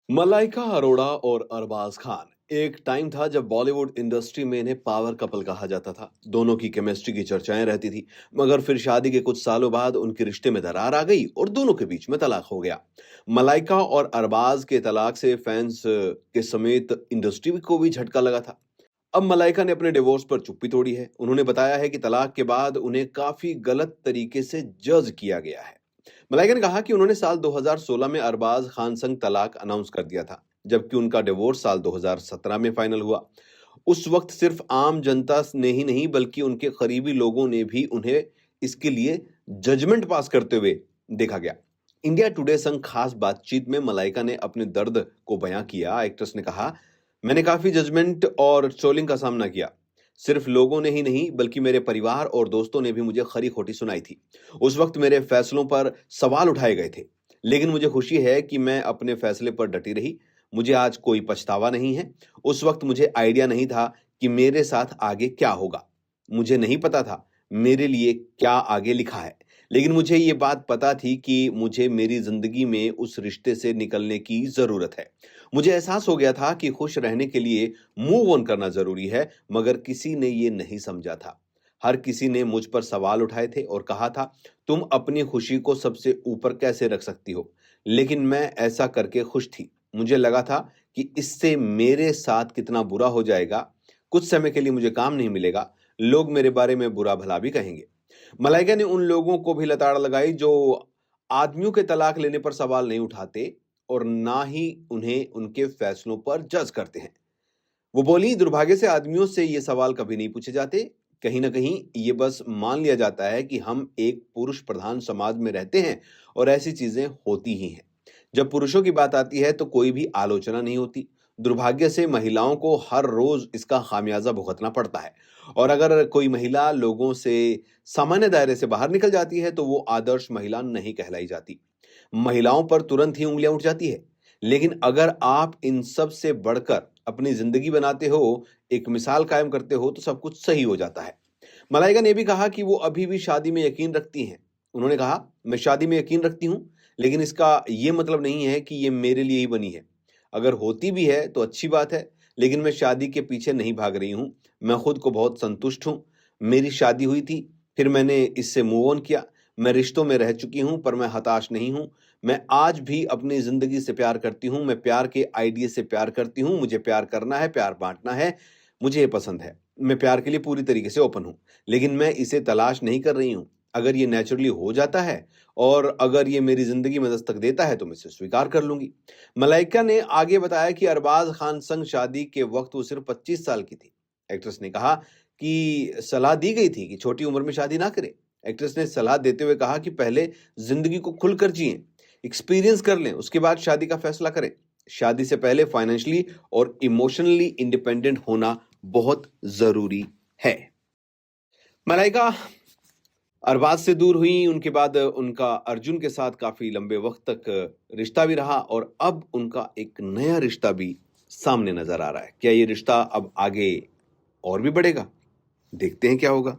मलाइका अरोड़ा और अरबाज खान। एक टाइम था जब बॉलीवुड इंडस्ट्री में इन्हें पावर कपल कहा जाता था। दोनों की केमिस्ट्री की चर्चाएं रहती थी। मगर फिर शादी के कुछ सालों बाद उनके रिश्ते में दरार आ गई और दोनों के बीच में तलाक हो गया। मलाइका और अरबाज के तलाक से फैंस के समेत इंडस्ट्री को भी झटका लगा था। अब मलाइका ने अपने डिवोर्स पर चुप्पी तोड़ी है। उन्होंने बताया है कि तलाक के बाद उन्हें काफी गलत तरीके से जज किया गया है। मलाइका ने कहा कि उन्होंने साल 2016 में अरबाज खान संग तलाक अनाउंस कर दिया था, जबकि उनका डिवोर्स साल 2017 में फाइनल हुआ। उस वक्त सिर्फ आम जनता ने ही नहीं बल्कि उनके करीबी लोगों ने भी उन्हें इसके लिए जजमेंट पास करते हुए देखा गया। इंडिया टुडे संग खास बातचीत में मलाइका ने अपने दर्द को बयां किया। एक्ट्रेस ने कहा, मैंने काफी जजमेंट और ट्रोलिंग का सामना किया। सिर्फ लोगों ने ही नहीं बल्कि मेरे परिवार और दोस्तों ने भी मुझे खरी खोटी सुनाई थी। उस वक्त मेरे फैसलों पर सवाल उठाए गए थे, लेकिन मुझे खुशी है कि मैं अपने फैसले पर डटी रही। मुझे आज कोई पछतावा नहीं है। उस वक्त मुझे आइडिया नहीं था कि मेरे साथ आगे क्या होगा। मुझे नहीं पता था मेरे लिए क्या आगे लिखा है, लेकिन मुझे ये बात पता थी कि मुझे मेरी जिंदगी में उस रिश्ते से निकलने की जरूरत है। मुझे एहसास हो गया था कि खुश रहने के लिए मूव ऑन करना जरूरी है, मगर किसी ने ये नहीं समझा था। हर किसी ने मुझ पर सवाल उठाए थे और कहा था, तुम अपनी खुशी को सबसे ऊपर कैसे रख सकती हो। लेकिन मैं ऐसा करके खुश थी। मुझे लगा था कि इससे मेरे साथ कितना बुरा हो जाएगा। कुछ समय के लिए मुझे काम नहीं मिलेगा, लोग मेरे बारे में बुरा भला भी कहेंगे। मलाइका ने उन लोगों को भी लताड़ लगाई जो आदमियों के तलाक लेने पर सवाल नहीं उठाते और ना ही उन्हें उनके फैसलों पर जज करते हैं। वो बोली, दुर्भाग्य से आदमियों से ये सवाल कभी नहीं पूछे जाते। कहीं ना कहीं ये बस मान लिया जाता है कि हम एक पुरुष प्रधान समाज में रहते हैं और ऐसी चीजें होती ही हैं। जब पुरुषों की बात आती है तो कोई भी आलोचना नहीं होती। दुर्भाग्य से महिलाओं को हर रोज इसका खामियाजा भुगतना पड़ता है। और अगर कोई महिला लोगों से सामान्य दायरे से बाहर निकल जाती है तो वो आदर्श महिला नहीं कहलाई जाती। महिलाओं पर तुरंत ही उंगलियां उठ जाती है। लेकिन अगर आप इन सब से बढ़कर अपनी जिंदगी बनाते हो, एक मिसाल कायम करते हो, तो सब कुछ सही हो जाता है। मलाइका ने भी कहा कि वो अभी भी शादी में यकीन रखती हैं। उन्होंने कहा, मैं शादी में यकीन रखती हूँ, लेकिन इसका ये मतलब नहीं है कि ये मेरे लिए ही बनी है। अगर होती भी है तो अच्छी बात है, लेकिन मैं शादी के पीछे नहीं भाग रही हूँ। मैं खुद को बहुत संतुष्ट हूँ। मेरी शादी हुई थी, फिर मैंने इससे मूव ऑन किया। मैं रिश्तों में रह चुकी हूँ पर मैं हताश नहीं हूँ। मैं आज भी अपनी जिंदगी से प्यार करती हूँ। मैं प्यार के आइडिया से प्यार करती हूँ। मुझे प्यार करना है, प्यार बांटना है। मुझे ये पसंद है। मैं प्यार के लिए पूरी तरीके से ओपन हूँ, लेकिन मैं इसे तलाश नहीं कर रही हूँ। अगर ये नेचुरली हो जाता है और अगर ये मेरी जिंदगी में दस्तक देता है तो मैं इसे स्वीकार कर लूंगी। मलाइका ने आगे बताया कि अरबाज खान संग शादी के वक्त वो सिर्फ 25 साल की थी। एक्ट्रेस ने कहा कि सलाह दी गई थी कि छोटी उम्र में शादी ना करें। एक्ट्रेस ने सलाह देते हुए कहा कि पहले जिंदगी को खुलकर जिएं, एक्सपीरियंस कर लें, उसके बाद शादी का फैसला करें। शादी से पहले फाइनेंशियली और इमोशनली इंडिपेंडेंट होना बहुत जरूरी है। मलाइका अरबाज से दूर हुई, उनके बाद उनका अर्जुन के साथ काफी लंबे वक्त तक रिश्ता भी रहा और अब उनका एक नया रिश्ता भी सामने नजर आ रहा है। क्या ये रिश्ता अब आगे और भी बढ़ेगा? देखते हैं क्या होगा।